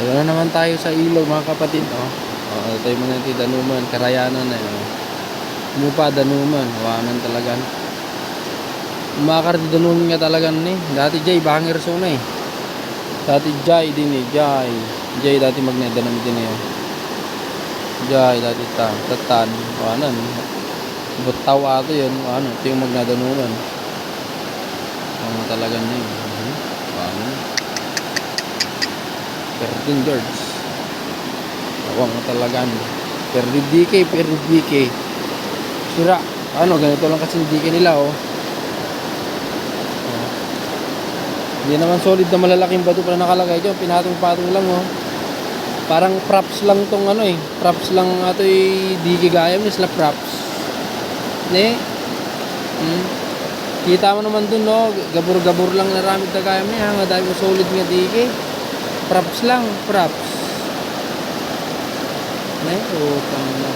Ayun na naman tayo sa ilog mga kapatid. Ito yung mga danuman, karayanan na yun. Mupa, danuman, hawanan talaga. Umakar di danuman nga talaga ni. Dati jay, bangir so na eh. Dati jay din eh, jay. Jay dati magnedanam din eh. Jay dati tatan, hawanan. Butaw ato yun, ito yung magnadanuman. Ano talaga na yun. Hawanan. Perdin George. Awang na talaga. Perdin DK. Sira. Ganito lang kasi yung DK nila Hindi naman solid na malalaking bato pala nakalagay dyan. Pinatong-patong lang Parang props lang tong props lang ato yung DK gaya mo sila props. Kita mo naman dun gabur-gabur lang na ramid na gaya mo nga dahil mo solid nga DK. Props lang, props. Utang na.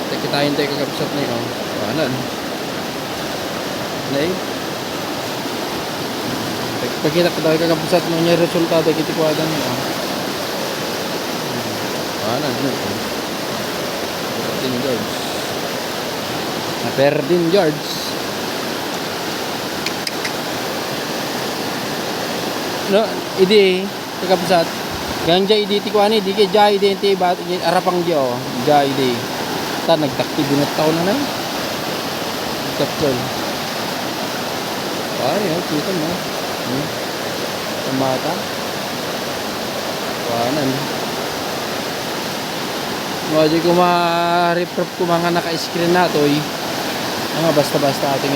Kitain tayo kagabsat na yun. Wanan. Pagkita pa tayo kagabsat mo niya resultado, kitikuwadan nyo. Wanan. Perdin George. Idi kagabsat ganja idi tikwani di ke jai de te bat arapang jo jai de ta nagtakti binat taon na takol kita mo mata wanan wajib ko ma-reprop ko mga naka-screen na to basta-basta ating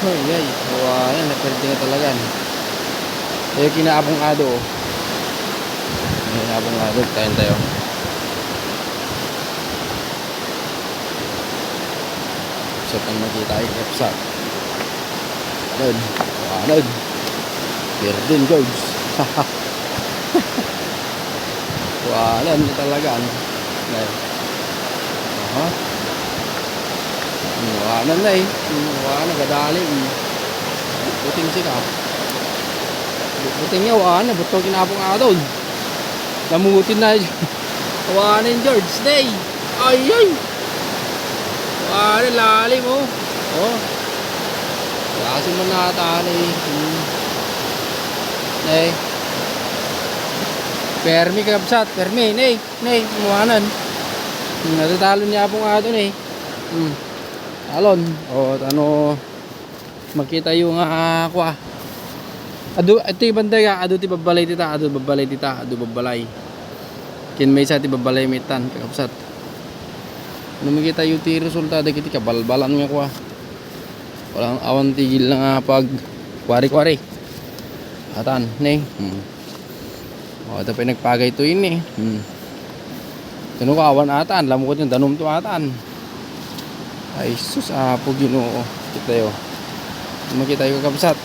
wanan naperde na talaga kinaabong-ado tayo so kung makita ay kapsat wanad Perdin George wanan na talaga wanan na wanan kadali puting sika buting nyo buto kinapong adon lamutin na wanan George day ay wanan lalim kasi mo natali permi kapsat permi wanan natatalo niya pong adon talon makita yung ito yung banday ti babalay babalay kin may sa ti babalay mitan kakapsat makita yung ti resultado kiti kabalbalan nga walang awan tigil na pag kwari atan ito pa nagpagay to yun tuno ka awan atan lamukot yung danom to atan ay sus apo ginoo kita yun makita yung kakapsat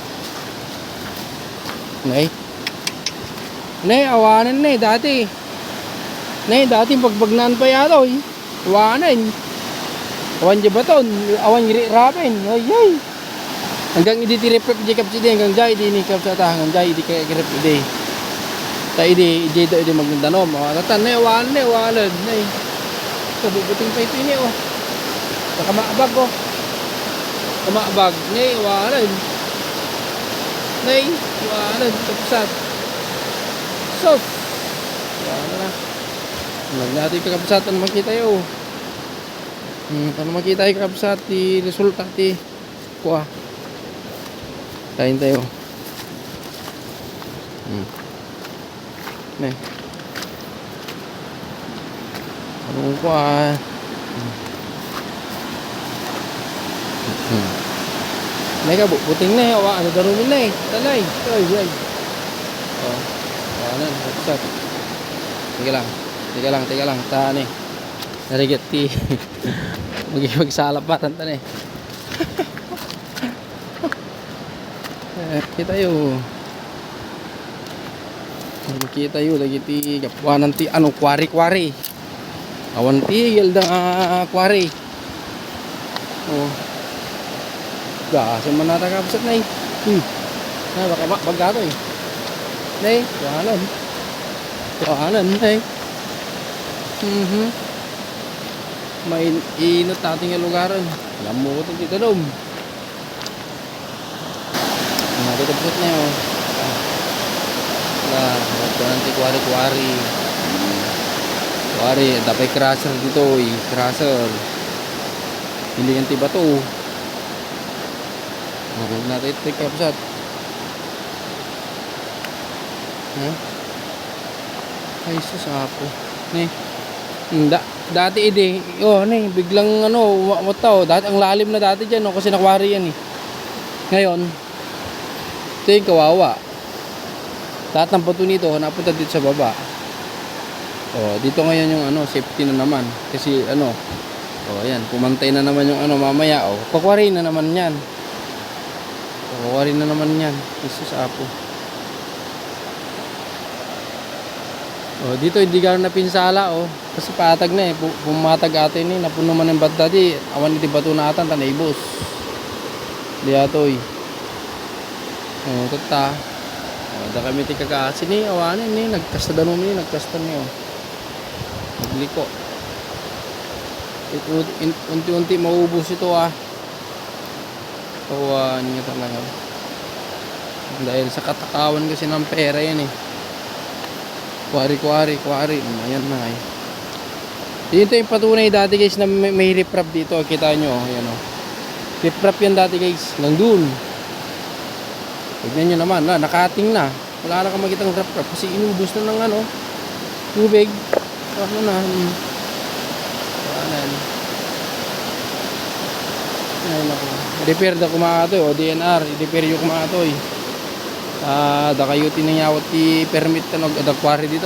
awanan dati pagbagnan pa yato awanan awan jabaton awan rapin hanggang hindi tirepep di kapsidi hanggang jay di ni kapsata hanggang jay di kaya kirep di tayo di magdandanom tatan awanan kabubuting pa ito ini nakamabag awanan kapsat sos na natin kakapsat makita yun makita yung kakapsat di resulta ti kain tayo buting darumin talay wanan kapsat tiga lang ta narigit ti magsalap pa tanta kita yun lagi ti kapuanan ti kwari awan tigil da kwari Gasa man natakapsat na Baka bagado eh. Nay, kuhanan. Kuhanan, nay. Mainit natin yung lugaran. Alam mo ko ito dito daw. Natutupot na yun. Ito nanti kuwari-kuwari. Kuwari, dapat crusher dito eh. Crusher. Hindi yan tiba to. Huwag natin ito yung kapsat. Ay, susapo. Dati ide, biglang wataw. Dati ang lalim na dati diyan, kasi nakwari yan eh. Ngayon, ito yung kawawa. Lahat ng bato nito napunta dito sa baba. Dito ngayon yung safety na naman. Kasi ayan, pumantay na naman yung mamaya. Pakwari na naman yan. Pakwari na naman yan. Susapo. Dito hindi gano'n napinsala kasi patag na eh. Pumatag atin eh. Napuno man yung bat dati. Awan iti bato na atan. Tanaybos. Di ato eh. Tata. Da kami ti kakasin eh. Awanin eh. Nagkasta danon eh. Nagkasta niyo. Nagliko. Unti-unti maubos ito ah. Awanin niya talaga. Dahil sa katakawan kasi ng pera yan eh. Kuwari. Ayan na eh. Dito yung patunay dati guys na may riprap dito. Kita nyo. Ayan o. Riprap yan dati guys. Nandun. Tignan nyo naman. Nakating na. Wala na kang makitang riprap. Kasi inubos na ng tubig. Wala na. Ayun ako. Repair da kumatoy. DNR. Repair yung kumatoy. Da kayo tinayawat ti permit na nag-adakwari dito